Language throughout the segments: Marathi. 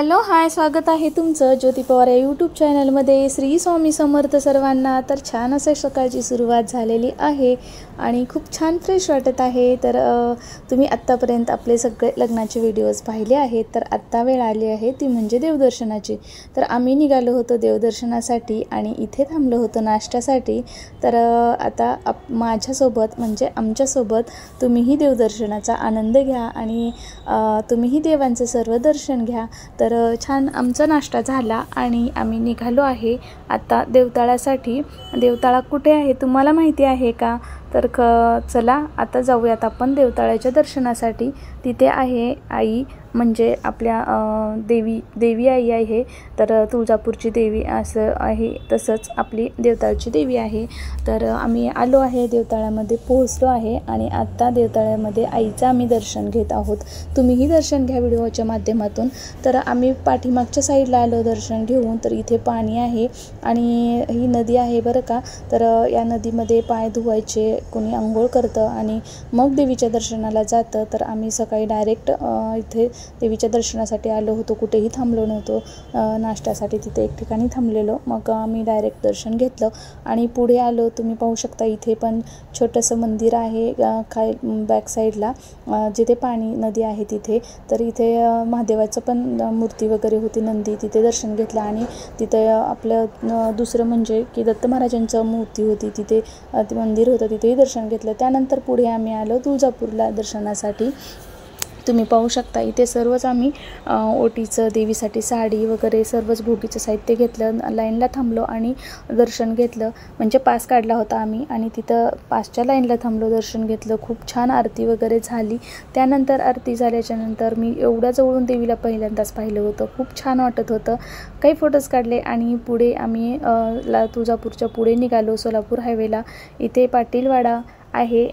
हॅलो हाय, स्वागत आहे तुमचं ज्योती पवार या यूट्यूब चॅनलमध्ये। श्री स्वामी समर्थ सर्वांना। तर छान असे सकाळची सुरुवात झालेली आहे आणि खूप छान फ्रेश वाटत आहे। तर तुम्ही आत्तापर्यंत आपले सगळे लग्नाचे व्हिडिओज पाहिले आहेत, तर आत्ता वेळ आली आहे ती म्हणजे देवदर्शनाची। तर आम्ही निघालो होतो देवदर्शनासाठी आणि इथे थांबलो होतो नाश्त्यासाठी। तर आता माझ्यासोबत म्हणजे आमच्यासोबत तुम्हीही देवदर्शनाचा आनंद घ्या आणि तुम्हीही देवांचं सर्व दर्शन घ्या। तर छान आमचा नाश्ता झाला आणि आम्ही निघालो आहे आता देवताळ्यासाठी। देवताळा कुठे आहे तुम्हाला माहिती आहे का? तर चला आता जाऊयात आपण देवताळ्याच्या दर्शनासाठी। तिथे आहे आई म्हणजे आपल्या देवी आई आहे। तर तुळजापूरची देवी असं आहे, तसंच आपली देवताळची देवी आहे। तर आम्ही आलो आहे देवताळ्यामध्ये, पोहोचलो आहे आणि आत्ता देवताळ्यामध्ये आईचं आम्ही दर्शन घेत आहोत। तुम्हीही दर्शन घ्या व्हिडिओच्या माध्यमातून। तर आम्ही पाठीमागच्या साईडला आलो दर्शन घेऊन। तर इथे पाणी आहे आणि ही नदी आहे बरं का। तर या नदीमध्ये पाय धुवायचे, कोणी आंघोळ करतं आणि मग देवीच्या दर्शनाला जातं। तर आम्ही सकाळी डायरेक्ट इथे देवीच्या दर्शनासाठी आलो होतो, कुठेही थांबलो नव्हतो। नाश्त्यासाठी तिथे एक ठिकाणी थांबलेलो, मग आम्ही डायरेक्ट दर्शन घेतलं आणि पुढे आलो। तुम्ही पाहू शकता इथे पण छोटंसं मंदिर आहे खाली बॅक साईडला, जिथे पाणी नदी आहे तिथे। तर इथे महादेवाचं पण मूर्ती वगैरे होती, नंदी, तिथे दर्शन घेतलं। आणि तिथे आपलं दुसरं म्हणजे की दत्त महाराजांचं मूर्ती होती तिथे, ते मंदिर होतं, तिथेही दर्शन घेतलं। त्यानंतर पुढे आम्ही आलो तुळजापूरला दर्शनासाठी। तुम्ही पाहू शकता इथे सर्वच आम्ही ओटीचं, देवीसाठी साडी वगैरे सर्वच भोगीचं साहित्य घेतलं, लाईनला थांबलो आणि दर्शन घेतलं। म्हणजे पास काढला होता आम्ही आणि तिथं पासच्या लाईनला थांबलो, दर्शन घेतलं। खूप छान आरती वगैरे झाली। त्यानंतर आरती झाल्याच्यानंतर मी एवढ्या जवळून देवीला पहिल्यांदाच पाहिलं होतं, खूप छान वाटत होतं। काही फोटोज काढले आणि पुढे आम्ही तुळजापूरच्या पुढे निघालो सोलापूर हायवेला। इथे पाटीलवाडा आहे,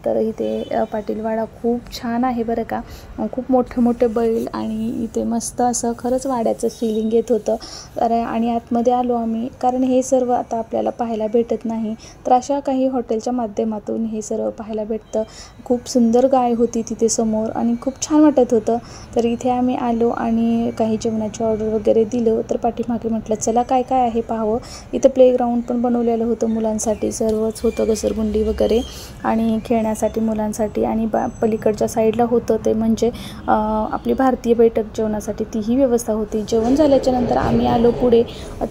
तर इथे पाटीलवाडा खूप छान आहे बरं का। खूप मोठे मोठे बैल आणि इथे मस्त असं खरंच वाड्याचं फीलिंग येत होतं। तर आणि आतमध्ये आलो आम्ही, कारण हे सर्व आता आपल्याला पाहायला भेटत नाही। तर अशा काही हॉटेलच्या माध्यमातून हे सर्व पाहायला भेटतं। खूप सुंदर गाय होती तिथे समोर आणि खूप छान वाटत होतं। तर इथे आम्ही आलो आणि काही जेवणाची ऑर्डर वगैरे दिलं। तर पाठीमागे म्हटलं चला काय काय आहे पाहावं। इथं प्लेग्राऊंड पण बनवलेलं होतं मुलांसाठी, सर्वच होतं, घसरगुंडी वगैरे आणि खेळण्यासाठी मुलांसाठी। आणि पलीकडच्या साईडला होतं ते म्हणजे आपली भारतीय बैठक जेवणासाठी तीही व्यवस्था होती। जेवण झाल्याच्या नंतर आम्ही आलो पुढे।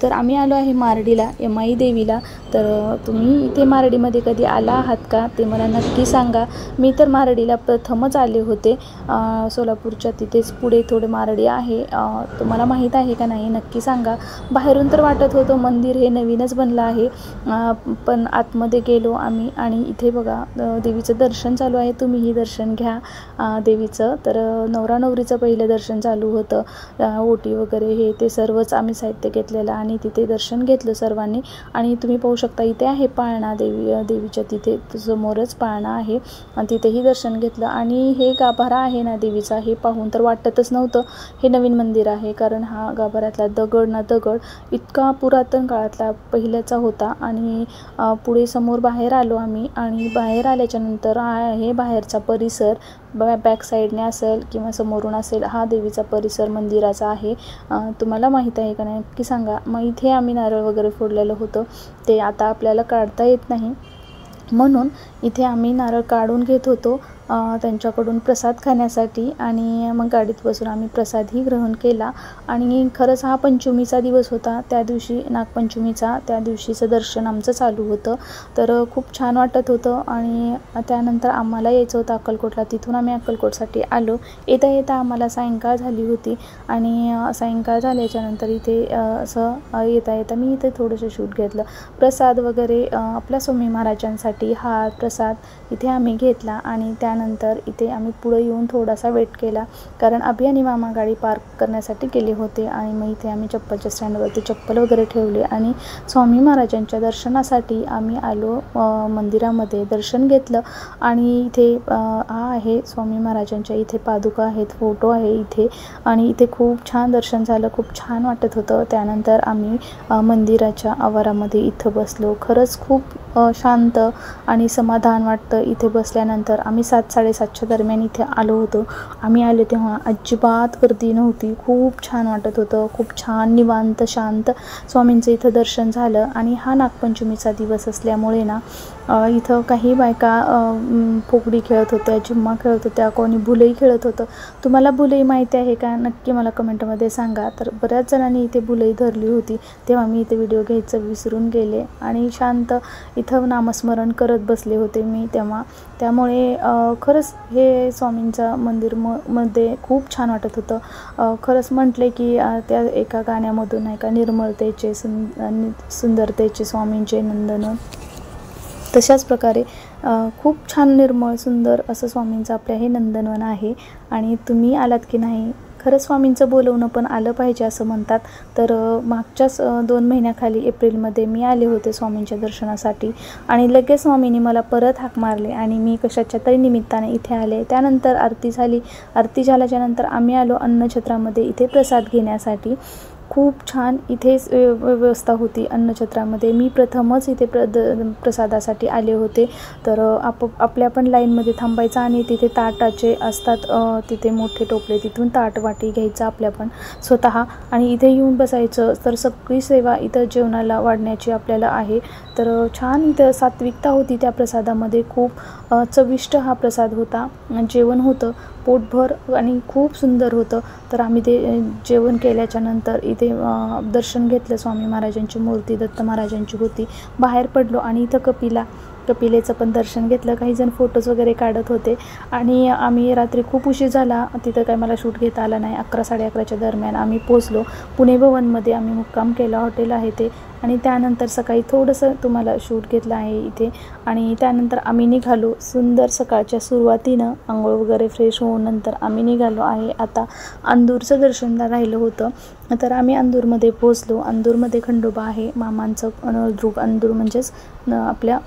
तर आम्ही आलो आहे मारडीला, यमाई देवीला। तर तुम्ही इथे मारडीमध्ये कधी आला आहात का ते मला नक्की सांगा। मी तर मारडीला प्रथमच आले होते, सोलापूरच्या तिथेच पुढे थोडे मारडी आहे। तुम्हाला माहीत आहे का नाही नक्की सांगा। बाहेरून तर वाटत होतं मंदिर हे नवीनच बनलं आहे, पण आतमध्ये गेलो आम्ही आणि इथे बघा देवीचं दर्शन चालू आहे। तुम्हीही दर्शन घ्या देवीचं। तर नवरा नवरीचं पहिलं दर्शन चालू होतं, ओटी वगैरे हे ते सर्वच आम्ही साहित्य घेतलेलं आणि तिथे दर्शन घेतलं सर्वांनी। आणि तुम्ही पाहू शकता इथे आहे पाळणा, देवीच्या तिथे समोरच पाळणा आहे आणि तिथेही दर्शन घेतलं। आणि हे गाभारा आहे ना देवीचा, हे पाहून तर वाटतच नव्हतं हे नवीन मंदिर आहे, कारण हा गाभाऱ्यातला दगड ना दगड इतका पुरातन काळातला पहिल्याचा होता। आणि पुढे समोर बाहेर आलो आम्ही आणि बाहेर आल्याच्या नंतर हे बाहेरचा परिसर बॅक साईडने असेल किंवा समोरून असेल, हा देवीचा परिसर मंदिराचा आहे। तुम्हाला माहीत आहे का नाही नक्की सांगा। मग इथे आम्ही नारळ वगैरे फोडलेलं होतं, ते आता आपल्याला काढता येत नाही, म्हणून इथे आम्ही नारळ काढून घेत होतो त्यांच्याकडून प्रसाद खाण्यासाठी। आणि मग गाडीत बसून आम्ही प्रसादही ग्रहण केला। आणि खरंच हा पंचमीचा दिवस होता, त्या दिवशी नागपंचमीचा, त्या दिवशीचं दर्शन आमचं चालू होतं। तर खूप छान वाटत होतं। आणि त्यानंतर आम्हाला यायचं होतं अक्कलकोटला, तिथून आम्ही अक्कलकोटसाठी आलो। येता येता आम्हाला सायंकाळ झाली होती आणि सायंकाळ झाल्याच्यानंतर इथे असं येता येता मी इथे थोडंसं शूट घेतलं। प्रसाद वगैरे आपल्या स्वामी महाराजांसाठी हा प्रसाद इथे आम्ही घेतला। आणि त्यानंतर इथे आम्ही पुढे येऊन थोडासा वेट केला, कारण अभि आणि मामा गाडी पार्क करण्यासाठी गेले होते। आणि मग इथे आम्ही चप्पलच्या स्टँडवरती चप्पल वगैरे ठेवले आणि स्वामी महाराजांच्या दर्शनासाठी आम्ही आलो मंदिरामध्ये, दर्शन घेतलं। आणि इथे हा आहे स्वामी महाराजांच्या, इथे पादुका आहेत, फोटो आहे इथे। आणि इथे खूप छान दर्शन झालं, खूप छान वाटत होतं। त्यानंतर आम्ही मंदिराच्या आवारामध्ये इथं बसलो। खरंच खूप शांत आणि समाधान वाटतं इथे बसल्यानंतर. आम्ही 7-7:30च्या दरम्यान इथे आलो होतो. आम्ही आलो तेव्हा अजिबात गर्दी नव्हती. खूप छान वाटत होतं. खूप छान निवांत शांत स्वामींचं इथं दर्शन झालं. आणि हा नागपंचमीचा दिवस असल्यामुळे ना इथं काही बायका फुगडी खेळत होत्या, झिम्मा खेळत होत्या, कोणी भुलई खेळत होतं. तुम्हाला भुलई माहिती आहे का? नक्की मला कमेंटमध्ये सांगा. तर बऱ्याच जणांनी इथे भुलई धरली होती. तेव्हा मी इथे व्हिडिओ घ्यायचं विसरून गेले आणि शांत इथं नामस्मरण करत बसले होते मी तेव्हा. त्यामुळे खरंच हे स्वामींचं मंदिर मध्ये खूप छान वाटत होतं. खरंच म्हटले की त्या एका गाण्यामधून नाही का, निर्मलतेचे सुंदरतेचे स्वामींचे नंदन, तशाच प्रकारे खूप छान निर्मळ सुंदर असं स्वामींचं आपल्या हे नंदनवन आहे. आणि तुम्ही आलात की नाही, खरंच स्वामींचं बोलवणं पण आलं पाहिजे असं म्हणतात. तर मागच्याच 2 महिन्याखाली एप्रिलमध्ये मी आले होते स्वामींच्या दर्शनासाठी आणि लगेच स्वामींनी मला परत हाक मारले आणि मी कशाच्या तरी निमित्ताने इथे आले. त्यानंतर आरती झाली. आरती झाल्याच्यानंतर आम्ही आलो अन्नछत्रामध्ये इथे प्रसाद घेण्यासाठी. खूप छान इथेच व्यवस्था होती अन्नछत्रामध्ये. मी प्रथमच इथे प्रसादासाठी आले होते. तर आपल्या पण लाईनमध्ये थांबायचं आणि तिथे ताटाचे असतात, तिथे मोठे टोपले, तिथून ताट वाटी घ्यायचं आपल्या पण स्वतः आणि इथे येऊन बसायचं. तर सगळी सेवा इथं जेवणाला वाढण्याची आपल्याला आहे. तर छान इथं सात्विकता होती त्या प्रसादामध्ये. खूप चविष्ट हा प्रसाद होता. जेवण होतं पोटभर आणि खूप सुंदर होतं. तर आम्ही ते जेवण केल्याच्या नंतर इथे दर्शन घेतलं. स्वामी महाराजांची मूर्ती दत्त महाराजांची होती. बाहेर पडलो आणि इथं कपिलेचं पण दर्शन घेतलं. काही जण फोटोज वगैरे काढत होते आणि आम्ही रात्री खूप उशीर झाला, तिथं काही मला शूट घेता आला नाही. 11-11:30च्या दरम्यान आम्ही पोचलो. पुणे भवनमध्ये आम्ही मुक्काम केला, हॉटेल आहे ते. आणि त्यानंतर सकाळी थोडंसं तुम्हाला शूट घेतलं आहे इथे. आणि त्यानंतर आम्ही निघालो. सुंदर सकाळच्या सुरुवातीनं आंघोळ वगैरे फ्रेश होऊन नंतर आम्ही निघालो आहे. आता अंदूरचं दर्शन राहिलं होतं. तर आम्ही अंदूरमध्ये पोचलो. अंदूरमध्ये खंडोबा आहे मामांचं, नळदुर्ग अंदूर म्हणजेच आपल्या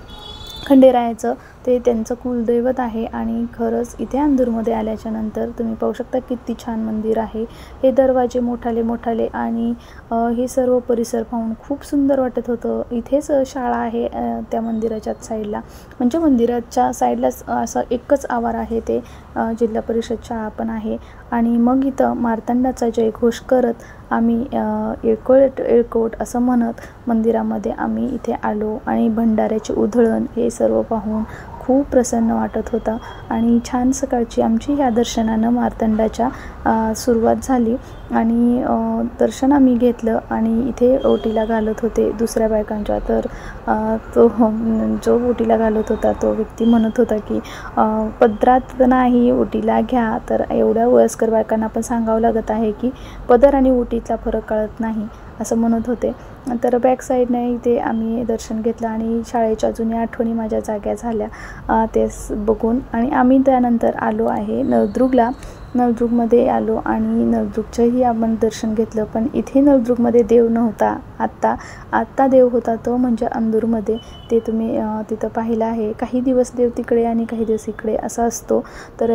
खंडेरायाचं ते त्यांचं कुलदैवत आहे. आणि खरंच इथे अंदूरमध्ये आल्याच्या नंतर तुम्ही पाहू शकता किती छान मंदिर आहे. हे दरवाजे मोठाले आणि हे सर्व परिसर पाहून खूप सुंदर वाटत होतं. इथेच शाळा आहे त्या मंदिराच्या साईडला, म्हणजे मंदिराच्या साईडलाच असं एकच आवार आहे ते, जिल्हा परिषद शाळा पण आहे. आणि मग इथं मार्तंडाचा जयघोष करत आम्ही येळकोट असं म्हणत मंदिरामध्ये आम्ही इथे आलो. आणि भंडाऱ्याची उधळण हे सर्व पाहून खूप प्रसन्न वाटत होता. आणि छान सकाळची आमची ह्या दर्शनानं मार्तंडाच्या सुरुवात झाली. आणि दर्शन आम्ही घेतलं आणि इथे ओटीला घालत होते दुसऱ्या बायकांच्या. तर तो जो ओटीला घालत होता तो व्यक्ती म्हणत होता की पदरात नाही ओटीला घ्या. तर एवढ्या वयस्कर बायकांना पण सांगावं लागत आहे की पदर आणि ओटीतला फरक कळत नाही असं म्हणत होते. तर बॅक साईडने इथे आम्ही दर्शन घेतलं आणि शाळेच्या जुन्या आठवणी माझ्या जाग्या झाल्या ते बघून. आणि आम्ही त्यानंतर आलो आहे नळदुर्गमध्ये आलो आणि नळदुर्गचंही आपण दर्शन घेतलं. पण इथे नळदुर्गमध्ये देव नव्हता. आत्ता देव होता तो म्हणजे अंदूरमध्ये. ते तुम्ही तिथं पाहिलं आहे. काही दिवस देव तिकडे आणि काही दिवस इकडे असा असतो. तर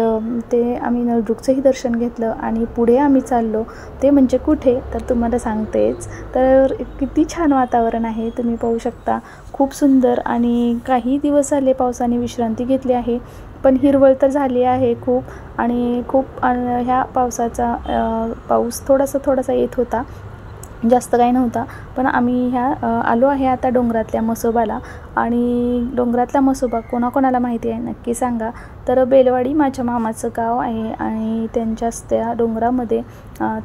ते आम्ही नळदुर्गचंही दर्शन घेतलं आणि पुढे आम्ही चाललो. ते म्हणजे कुठे तर तुम्हाला सांगतेच. तर किती छान वातावरण आहे तुम्ही पाहू शकता. खूप सुंदर. आणि काही दिवस झाले पावसाने विश्रांती घेतली आहे, पण हिरवळ तर झाली आहे खूप. आणि खूप ह्या पावसाचा पाऊस थोडासा येत होता, जास्त काही नव्हता. पण आम्ही आलो आहे आता डोंगरातल्या म्हसोबाला. आणि डोंगरातला म्हसोबा कोणाकोणाला माहिती आहे नक्की सांगा. तर बेलवाडी माझ्या मामाचं गाव आहे आणि त्यांच्याच त्या डोंगरामध्ये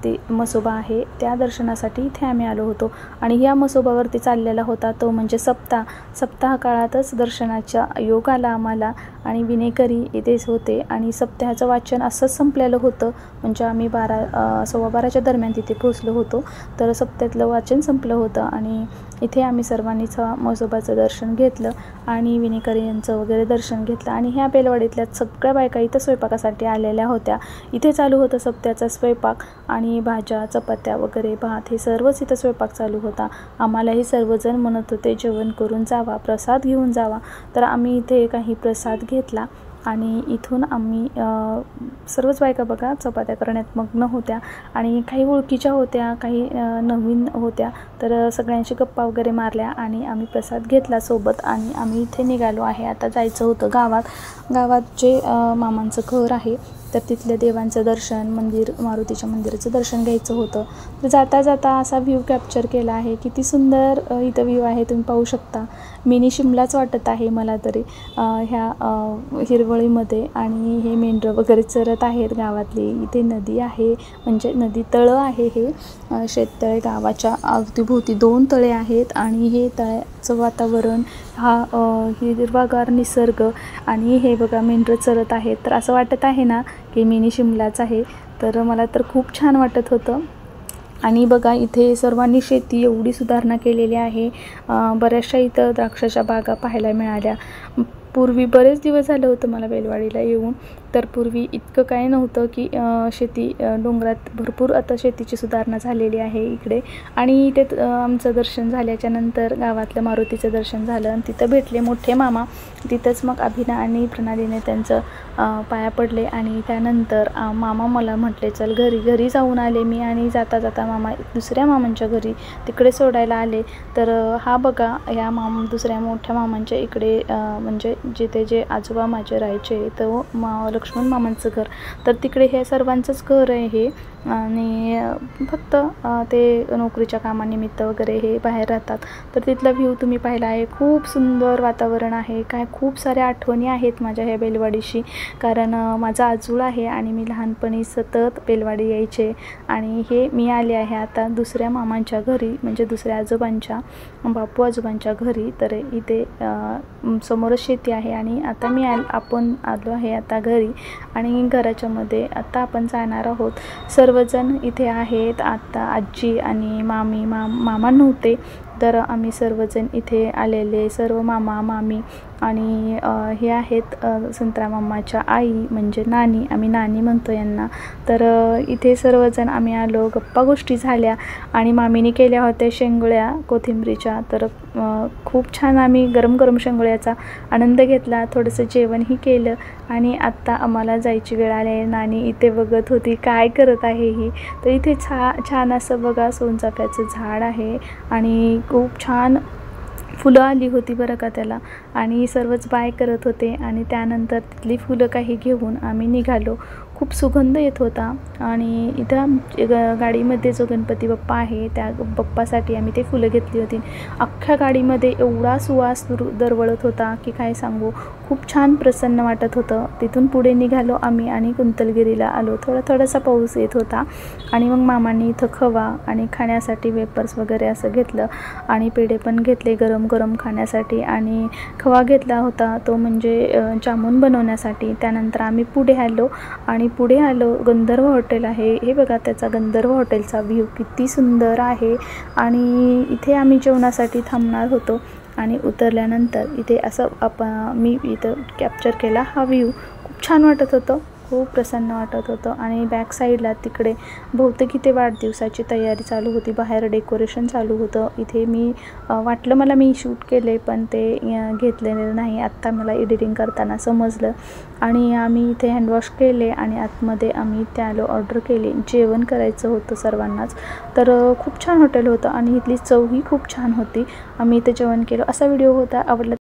ते म्हसोबा आहे. त्या दर्शनासाठी इथे आम्ही आलो होतो. आणि ह्या म्हसोबावरती चाललेला होता तो म्हणजे सप्ताह काळातच दर्शनाचा योग आला आम्हाला. आणि विनेकरी इथेच होते आणि सप्ताहाचं वाचन असंच संपलेलं होतं. म्हणजे आम्ही 12:15च्या दरम्यान तिथे पोहोचलो होतो. तर सप्त्यातलं वाचन संपलं होतं आणि इथे आम्ही सर्वांनीच म्हसोबाचं दर्शन घेतलं आणि विनेकरी यांचं वगैरे दर्शन घेतलं. आणि ह्या बेलवाडीतल्या सगळ्या बायका इथं स्वयंपाकासाठी आलेल्या होत्या. इथे चालू होतं सप्त्याचा स्वयंपाक आणि भाज्या चपात्या वगैरे भात हे सर्वच इथं स्वयंपाक चालू होता. आम्हालाही सर्वजण म्हणत होते जेवण करून जावा, प्रसाद घेऊन जावा. तर आम्ही इथे काही प्रसाद घेतला आणि इथून आम्ही सर्वच बायका बघा चपात्या करण्यात मग्न होत्या आणि काही ओळखीच्या होत्या, काही नवीन होत्या, तर सगळ्यांशी गप्पा वगैरे मारल्या आणि आम्ही प्रसाद घेतला सोबत आणि आम्ही इथे निघालो आहे. आता जायचं होतं गावात जे मामांचं घर आहे तर तिथल्या देवांचं दर्शन, मारुतीच्या मंदिराचं दर्शन घ्यायचं होतं. तर जाता जाता असा व्ह्यू कॅप्चर केला आहे. किती सुंदर इथं व्ह्यू आहे, तुम्ही पाहू शकता. मिनी शिमलाच वाटत आहे मला तरी ह्या हिरवळीमध्ये. आणि हे मेंढरं वगैरे चरत आहेत गावातली. इथे नदी आहे, म्हणजे नदी तळं आहे. हे शेततळे गावाच्या अवतीभोवती 2 तळे आहेत आणि हे तळ्याचं वातावरण, हा हिरवागार निसर्ग आणि हे बघा मेंढरं चरत आहेत. तर असं वाटत आहे ना की मिनी शिमलाच आहे. तर मला तर खूप छान वाटत होतं. आणि बघा इथे सर्वांनी शेती एवढी सुधारणा केलेली आहे. बऱ्याचशा इथं द्राक्षाच्या बागा पाहायला मिळाल्या. पूर्वी बरेच दिवस झालं होतं मला बेलवाडीला येऊन, तर पूर्वी इतकं काय नव्हतं की शेती डोंगरात भरपूर आता शेतीची सुधारणा झालेली आहे इकडे. आणि इथे आमचं दर्शन झाल्याच्या नंतर गावातलं मारुतीचं दर्शन झालं आणि तिथं भेटले मोठे मामा. तिथंच मग अभिना आणि प्रणालीने त्यांचं पाया पडले आणि त्यानंतर मामा मला म्हटले चल घरी जाऊन आले मी. आणि जाता जाता मामा दुसऱ्या मामांच्या घरी तिकडे सोडायला आले. तर हा बघा ह्या दुसऱ्या मोठ्या मामांच्या इकडे म्हणजे जिथे जे आजोबा माझे राहायचे तो लक्ष्मण मामांचं घर, तर तिकडे हे सर्वांचंच घर आहे हे. आणि फक्त ते नोकरीच्या कामानिमित्त वगैरे हे बाहेर राहतात. तर तिथला व्ह्यू तुम्ही पाहिला आहे. खूप सुंदर वातावरण आहे. काय खूप साऱ्या आठवणी आहेत माझ्या ह्या बेलवाडीशी, कारण माझा आजूळ आहे आणि मी लहानपणी सतत बेलवाडी यायचे. आणि हे मी आले आहे आता दुसऱ्या मामांच्या घरी, म्हणजे दुसऱ्या आजोबांच्या, बापू आजोबांच्या घरी. तर इथे समोरच शेती आहे आणि आता आपण आलो आहे आता घरी. आणि घराच्या मध्ये आता आपण जाणार आहोत. सर्वजण इथे आहेत. आता आजी आणि मामा नव्हते, तर आम्ही सर्वजण इथे आलेले, सर्व मामा मामी. आणि हे आहेत संत्रा मामाच्या आई, म्हणजे नानी, आम्ही नानी म्हणतो यांना. तर इथे सर्वजण आम्ही आलो, गप्पा गोष्टी झाल्या आणि मामीने केल्या होत्या शेंगोळ्या कोथिंबरीच्या. तर खूप छान आम्ही गरम गरम शेंगोळ्याचा आनंद घेतला. थोडंसं जेवणही केलं आणि आत्ता आम्हाला जायची वेळ आली आहे. नानी इथे बघत होती काय करत आहे ही. तर इथे छान असं बघा सोनचाफ्याचं झाड आहे आणि खूप छान फुलं आली होती बरं का त्याला. आणि सर्वच बाय करत होते आणि त्यानंतर तिथली फुलं काही घेऊन आम्ही निघालो. खूप सुगंध येत होता. आणि इथं गाडीमध्ये जो गणपती बाप्पा आहे त्या बाप्पासाठी आम्ही ते फुलं घेतली होती. अख्ख्या गाडीमध्ये एवढा सुवास दरवळत होता की काय सांगू. खूप छान प्रसन्न वाटत होतं. तिथून पुढे निघालो आम्ही आणि कुंतलगिरीला आलो. थोडासा पाऊस येत होता आणि मग मामांनी इथं खवा आणि खाण्यासाठी वेपर्स वगैरे असं घेतलं आणि पेढे पण घेतले गरम गरम खाण्यासाठी. आणि खवा घेतला होता तो म्हणजे जामून बनवण्यासाठी. त्यानंतर आम्ही पुढे आलो गंधर्व हॉटेल आहे हे बघा. त्याचा गंधर्व हॉटेलचा व्ह्यू किती सुंदर आहे. आणि इथे आम्ही जेवणासाठी थांबणार होतो आणि उतरल्यानंतर इथे असं मी इथं कॅप्चर केला हा व्ह्यू. खूप छान वाटत होतं, खूप प्रसन्न वाटत होतं. आणि बॅक साईडला तिकडे बहुतेक इथे वाढदिवसाची तयारी चालू होती, बाहेर डेकोरेशन चालू होतं. इथे वाटलं मला मी शूट केले पण ते घेतलेलं नाही, आत्ता मला एडिटिंग करताना समजलं. आणि आम्ही इथे हँडवॉश केले आणि आतमध्ये आम्ही इथे आलो, ऑर्डर केली. जेवण करायचं होतं सर्वांनाच. तर खूप छान हॉटेल होतं आणि इथली चवही खूप छान होती. आम्ही इथे जेवण केलं. असा व्हिडिओ होता. आवडला